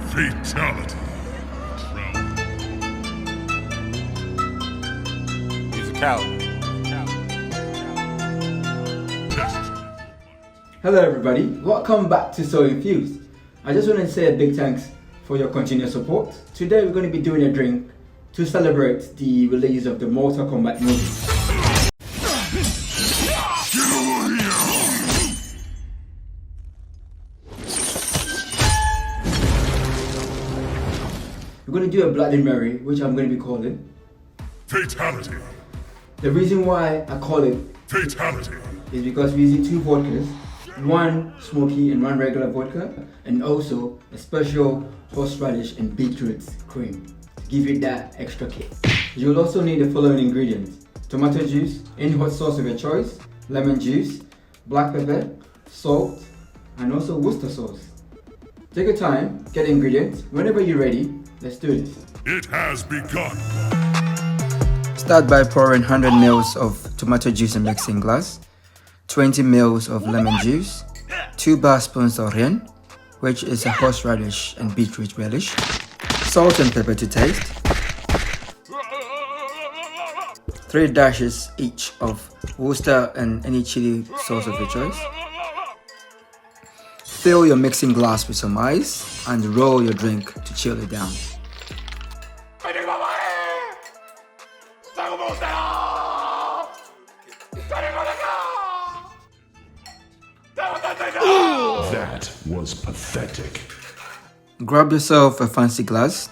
Fatality. He's a coward. Hello everybody, welcome back to So Infused. I just want to say a big thanks for your continued support. Today we're going to be doing a drink to celebrate the release of the Mortal Kombat movie. We're going to do a Bloody Mary, which I'm going to be calling Fatality. The reason why I call it Fatality. is because we're using two vodkas, one smoky and one regular vodka, and also a special horseradish and beetroot cream to give it that extra kick. You'll also need the following ingredients: tomato juice, any hot sauce of your choice, lemon juice, black pepper, salt, and also Worcestershire sauce. Take your time, get the ingredients. Whenever you're ready, let's do this. It has begun. Start by pouring 100 ml of tomato juice in mixing glass, 20 ml of lemon juice, 2 bar spoons of rien, which is a horseradish and beetroot relish, salt and pepper to taste, 3 dashes each of Worcester and any chili sauce of your choice. Fill your mixing glass with some ice and roll your drink to chill it down. That was pathetic. Grab yourself a fancy glass,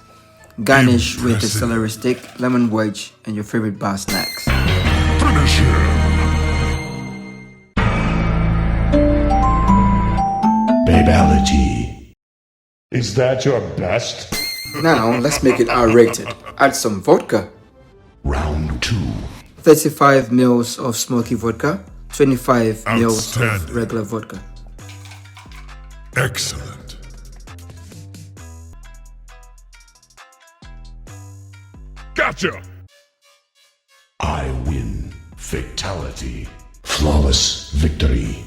garnish with a celery stick, lemon wedge, and your favorite bar snacks. Finish him. BABALITY. Is that your best? Now let's make it R-rated. Add some vodka. Round 2. 35 ml of Smoky Vodka, 25 ml of Outstanding. regular vodka. Excellent. Gotcha. I win. Fatality. Flawless victory.